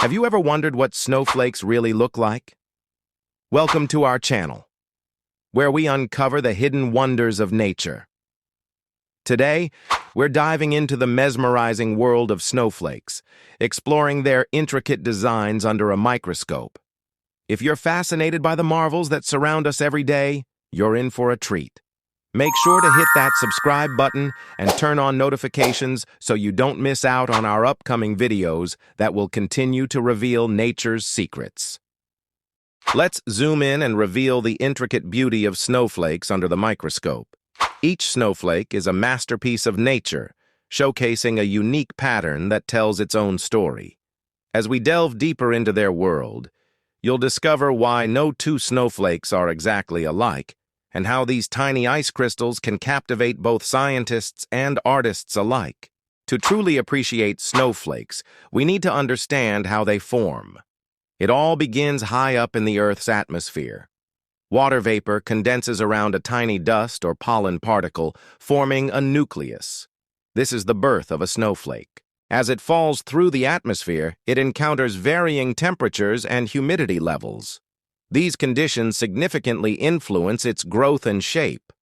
Have you ever wondered what snowflakes really look like? Welcome to our channel, where we uncover the hidden wonders of nature. Today, we're diving into the mesmerizing world of snowflakes, exploring their intricate designs under a microscope. If you're fascinated by the marvels that surround us every day, you're in for a treat. Make sure to hit that subscribe button and turn on notifications so you don't miss out on our upcoming videos that will continue to reveal nature's secrets. Let's zoom in and reveal the intricate beauty of snowflakes under the microscope. Each snowflake is a masterpiece of nature, showcasing a unique pattern that tells its own story. As we delve deeper into their world, you'll discover why no two snowflakes are exactly alike, and how these tiny ice crystals can captivate both scientists and artists alike. To truly appreciate snowflakes, we need to understand how they form. It all begins high up in the Earth's atmosphere. Water vapor condenses around a tiny dust or pollen particle, forming a nucleus. This is the birth of a snowflake. As it falls through the atmosphere, it encounters varying temperatures and humidity levels. These conditions significantly influence its growth and shape.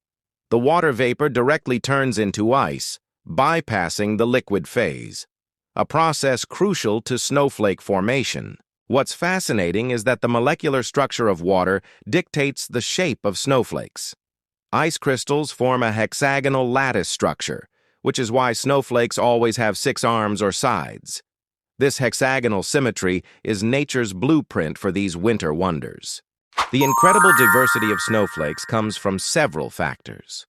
The water vapor directly turns into ice, bypassing the liquid phase, a process crucial to snowflake formation. What's fascinating is that the molecular structure of water dictates the shape of snowflakes. Ice crystals form a hexagonal lattice structure, which is why snowflakes always have 6 arms or sides. This hexagonal symmetry is nature's blueprint for these winter wonders. The incredible diversity of snowflakes comes from several factors.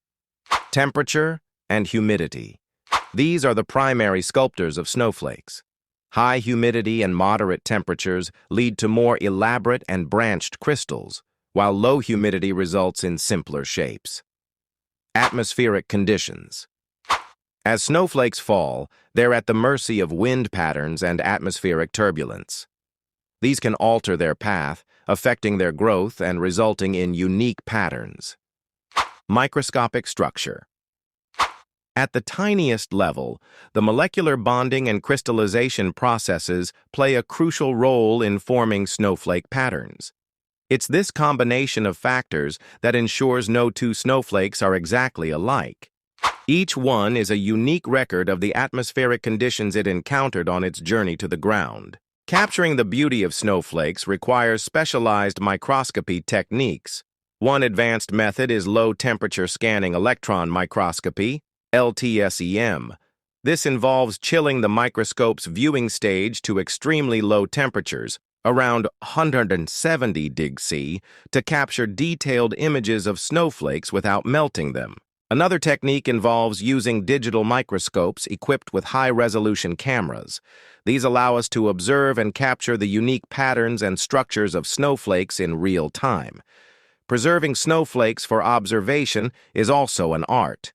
Temperature and humidity. These are the primary sculptors of snowflakes. High humidity and moderate temperatures lead to more elaborate and branched crystals, while low humidity results in simpler shapes. Atmospheric conditions. As snowflakes fall, they're at the mercy of wind patterns and atmospheric turbulence. These can alter their path, affecting their growth and resulting in unique patterns. Microscopic structure. At the tiniest level, the molecular bonding and crystallization processes play a crucial role in forming snowflake patterns. It's this combination of factors that ensures no two snowflakes are exactly alike. Each one is a unique record of the atmospheric conditions it encountered on its journey to the ground. Capturing the beauty of snowflakes requires specialized microscopy techniques. One advanced method is low-temperature scanning electron microscopy, LTSEM. This involves chilling the microscope's viewing stage to extremely low temperatures, around 170 degrees C, to capture detailed images of snowflakes without melting them. Another technique involves using digital microscopes equipped with high-resolution cameras. These allow us to observe and capture the unique patterns and structures of snowflakes in real time. Preserving snowflakes for observation is also an art.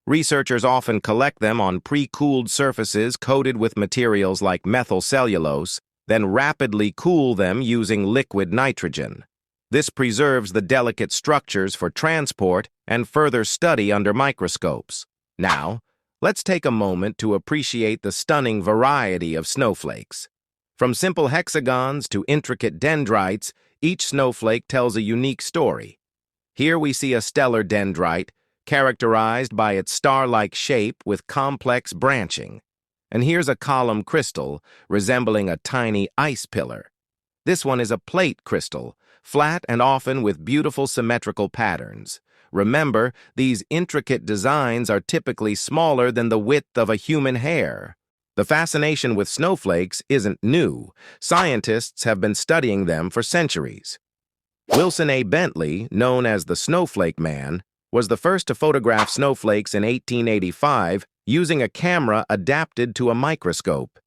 Researchers often collect them on pre-cooled surfaces coated with materials like methyl cellulose, then rapidly cool them using liquid nitrogen. This preserves the delicate structures for transport and further study under microscopes. Now, let's take a moment to appreciate the stunning variety of snowflakes. From simple hexagons to intricate dendrites, each snowflake tells a unique story. Here we see a stellar dendrite, characterized by its star-like shape with complex branching. And here's a column crystal, resembling a tiny ice pillar. This one is a plate crystal, flat and often with beautiful symmetrical patterns. Remember, these intricate designs are typically smaller than the width of a human hair. The fascination with snowflakes isn't new. Scientists have been studying them for centuries. Wilson A. Bentley, known as the Snowflake Man, was the first to photograph snowflakes in 1885 using a camera adapted to a microscope.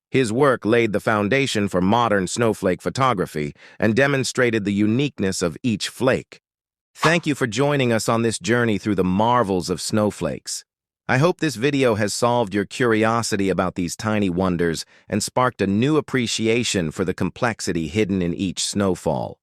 His work laid the foundation for modern snowflake photography and demonstrated the uniqueness of each flake. Thank you for joining us on this journey through the marvels of snowflakes. I hope this video has solved your curiosity about these tiny wonders and sparked a new appreciation for the complexity hidden in each snowfall.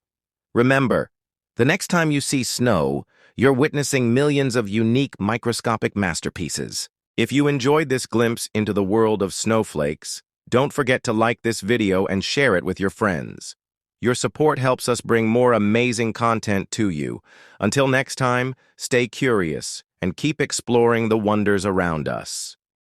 Remember, the next time you see snow, you're witnessing millions of unique microscopic masterpieces. If you enjoyed this glimpse into the world of snowflakes, Don't forget to like this video and share it with your friends. Your support helps us bring more amazing content to you. Until next time, stay curious and keep exploring the wonders around us.